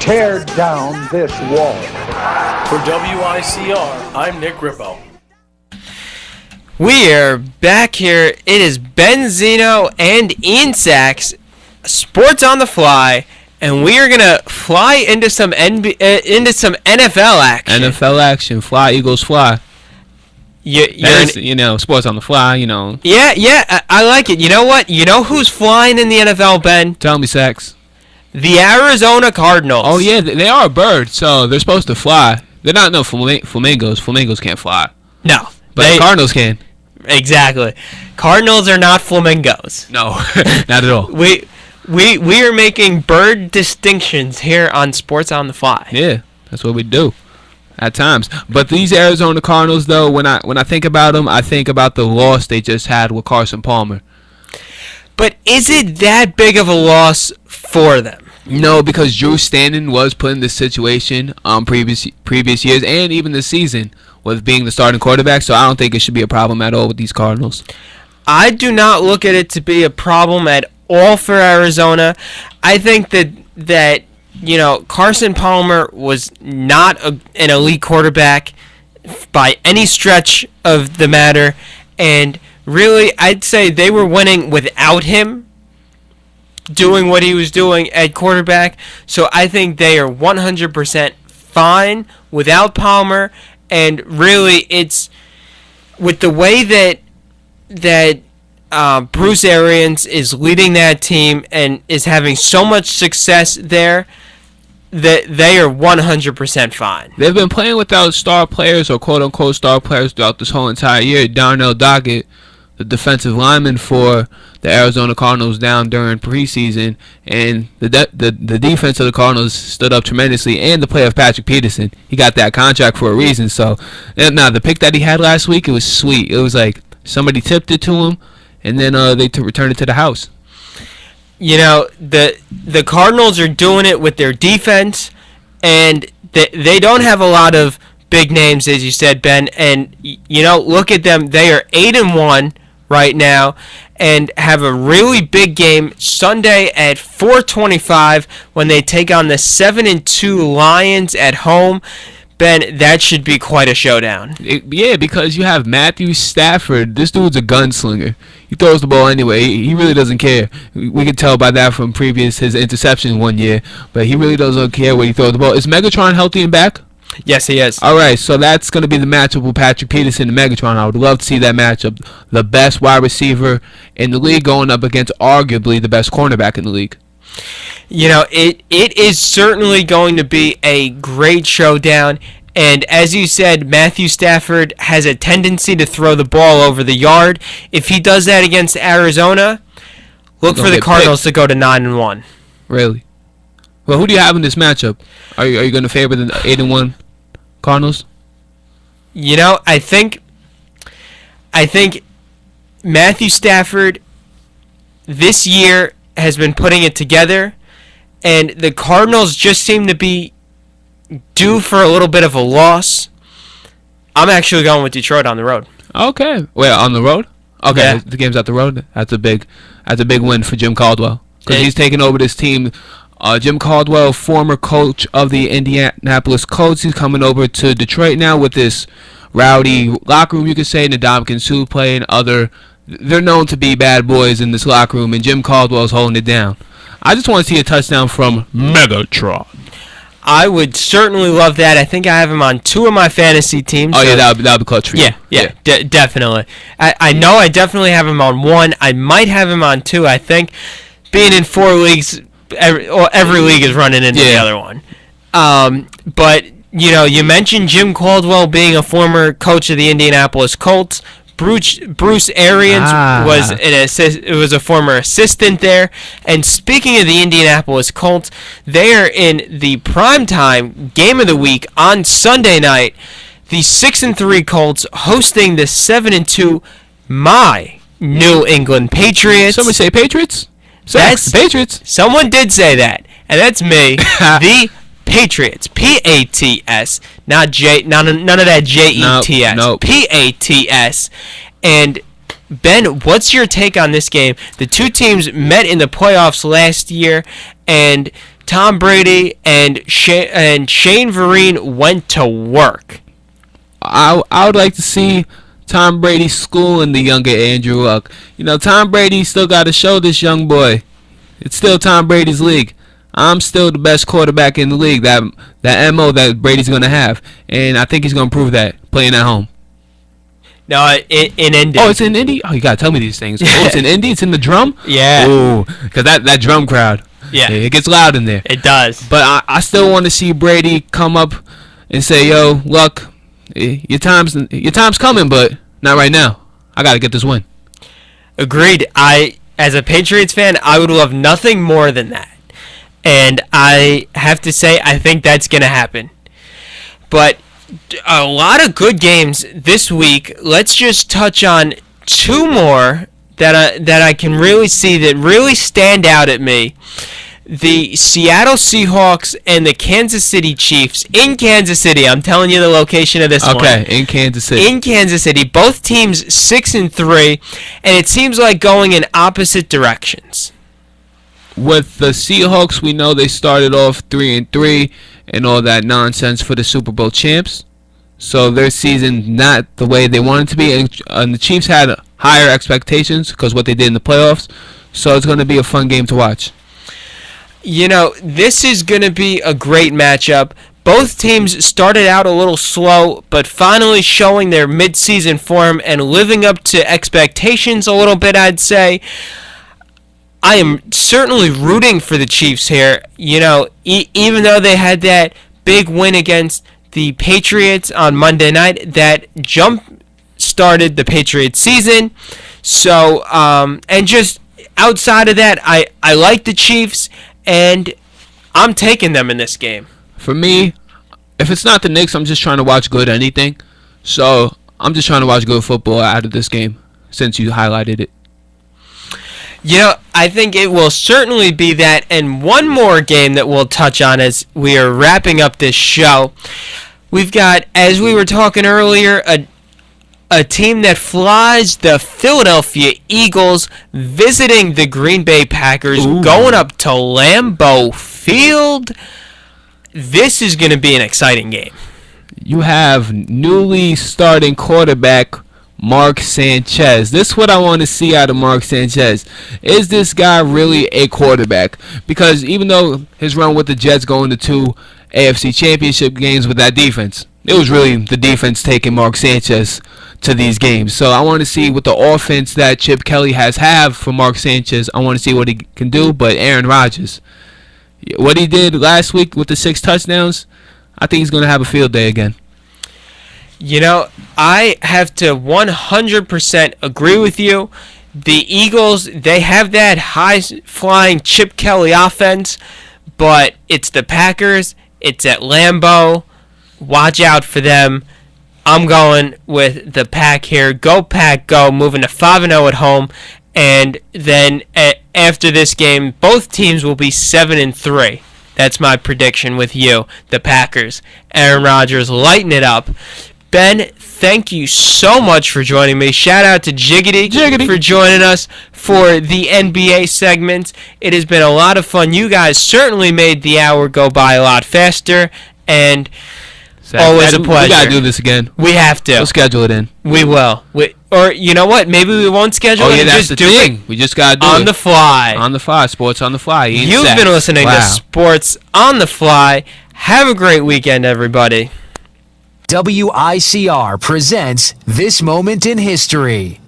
Tear down this wall. For WICR, I'm Nick Rippo. We are back here. It is Ben Zeno and Ian Sachs, Sports on the Fly, and we are gonna fly into some NFL action. NFL action. Fly, Eagles, fly. Sports on the fly, Yeah, I like it. You know what? You know who's flying in the NFL, Ben? Tell me, Sachs. The Arizona Cardinals. Oh, yeah, they are a bird, so they're supposed to fly. They're not flamingos. Flamingos can't fly. No. But the Cardinals can. Exactly. Cardinals are not flamingos. No, not at all. We are making bird distinctions here on Sports on the Fly. Yeah, that's what we do at times. But these Arizona Cardinals, though, when I think about them, I think about the loss they just had with Carson Palmer. But is it that big of a loss for them? No, because Drew Stanton was put in this situation previous years and even this season with being the starting quarterback, so I don't think it should be a problem at all with these Cardinals. I do not look at it to be a problem at all for Arizona. I think that Carson Palmer was not an elite quarterback by any stretch of the matter, and really I'd say they were winning without him doing what he was doing at quarterback. So I think they are 100% fine without Palmer, and really it's with the way that Bruce Arians is leading that team and is having so much success there that they are 100% fine. They've been playing without star players or quote-unquote star players throughout this whole entire year. Darnell Doggett, the defensive lineman for the Arizona Cardinals, down during preseason, and the defense of the Cardinals stood up tremendously, and the play of Patrick Peterson. He got that contract for a reason. So now the pick that he had last week, it was sweet. It was like somebody tipped it to him, and then they returned it to the house. The Cardinals are doing it with their defense, and they don't have a lot of big names, as you said, Ben. And look at them; they are 8-1 right now, and have a really big game Sunday at 4:25 when they take on the 7-2 Lions at home. Ben, that should be quite a showdown. Yeah, because you have Matthew Stafford. This dude's a gunslinger. He throws the ball anyway. He really doesn't care. We could tell by that from his interception one year. But he really doesn't care where he throws the ball. Is Megatron healthy and back? Yes, he is. All right, so that's going to be the matchup with Patrick Peterson and Megatron. I would love to see that matchup. The best wide receiver in the league going up against arguably the best cornerback in the league. It is certainly going to be a great showdown. And as you said, Matthew Stafford has a tendency to throw the ball over the yard. If he does that against Arizona, look for the Cardinals to go to 9-1. Really? Well, who do you have in this matchup? Are you going to favor the 8-1 Cardinals? I think Matthew Stafford this year has been putting it together, and the Cardinals just seem to be due for a little bit of a loss. I'm actually going with Detroit on the road. Okay. Wait, on the road? Okay, yeah. The game's at the road. That's a big win for Jim Caldwell, because he's taking over this team. Jim Caldwell, former coach of the Indianapolis Colts, he's coming over to Detroit now with this rowdy locker room, you could say, Ndamukong Suh play and other. They're known to be bad boys in this locker room, and Jim Caldwell's holding it down. I just want to see a touchdown from Megatron. I would certainly love that. I think I have him on 2 of my fantasy teams. Oh, so yeah, that'll be clutch for you. Yeah. Definitely. I know I definitely have him on 1. I might have him on 2. I think being in 4 leagues, every league is running into the other one. But, you mentioned Jim Caldwell being a former coach of the Indianapolis Colts. Bruce Arians was a former assistant there. And speaking of the Indianapolis Colts, they are in the primetime game of the week on Sunday night. The 6-3 Colts hosting the 7-2 my New England Patriots. Somebody say Patriots? That's Patriots. Someone did say that, and that's me. The Patriots, P-A-T-S, not J, none of that J-E-T-S, nope. P-A-T-S. And Ben, what's your take on this game? The two teams met in the playoffs last year, and Tom Brady and Shane Vereen went to work. I would like to see Tom Brady schooling the younger Andrew Luck. You know, Tom Brady still got to show this young boy. It's still Tom Brady's league. I'm still the best quarterback in the league. That MO that Brady's going to have. And I think he's going to prove that playing at home. No, in Indy. Oh, it's in Indy? Oh, you got to tell me these things. Oh, it's in Indy? It's in the drum? Yeah. Oh, because that drum crowd. Yeah. It gets loud in there. It does. But I still want to see Brady come up and say, yo, Luck, your time's coming, but not right now. I got to get this win. Agreed. As a Patriots fan, I would love nothing more than that. And I have to say, I think that's going to happen. But a lot of good games this week. Let's just touch on two more that I can really see that really stand out at me. The Seattle Seahawks and the Kansas City Chiefs in Kansas City. I'm telling you the location of this one. Okay, in Kansas City. In Kansas City. Both teams 6-3, and it seems like going in opposite directions. With the Seahawks, we know they started off 3-3 and all that nonsense for the Super Bowl champs. So their season not the way they wanted to be, and the Chiefs had higher expectations because what they did in the playoffs. So it's going to be a fun game to watch. You know, this is going to be a great matchup. Both teams started out a little slow, but finally showing their midseason form and living up to expectations a little bit, I'd say. I am certainly rooting for the Chiefs here. You know, even though they had that big win against the Patriots on Monday night, that jump-started the Patriots season. So, and just outside of that, I like the Chiefs, and I'm taking them in this game. For me, if it's not the Knicks, I'm just trying to watch good anything. So I'm just trying to watch good football out of this game since you highlighted it. You know, I think it will certainly be that. And one more game that we'll touch on as we are wrapping up this show. We've got, as we were talking earlier, a team that flies, the Philadelphia Eagles, visiting the Green Bay Packers, going up to Lambeau Field. This is going to be an exciting game. You have newly starting quarterback Mark Sanchez. This is what I want to see out of Mark Sanchez. Is this guy really a quarterback? Because even though his run with the Jets going to 2 AFC Championship games with that defense, it was really the defense taking Mark Sanchez to these games. So I want to see what the offense that Chip Kelly have for Mark Sanchez. I want to see what he can do. But Aaron Rodgers, what he did last week with the 6 touchdowns, I think he's going to have a field day again. You know, I have to 100% agree with you. The Eagles, they have that high-flying Chip Kelly offense, but it's the Packers. It's at Lambeau. Watch out for them. I'm going with the Pack here. Go Pack, go. Moving to 5-0 at home. And then after this game, both teams will be 7-3. That's my prediction with you, the Packers. Aaron Rodgers lighting it up. Ben, thank you so much for joining me. Shout out to Jiggity for joining us for the NBA segment. It has been a lot of fun. You guys certainly made the hour go by a lot faster, and always a pleasure. We got to do this again. We have to. We'll schedule it in. We will. Or you know what? Maybe we won't schedule it. Yeah, that's just the thing. We just got to do it. On the fly. On the fly. Sports on the fly. You've been listening to Sports on the Fly. Have a great weekend, everybody. WICR presents This Moment in History.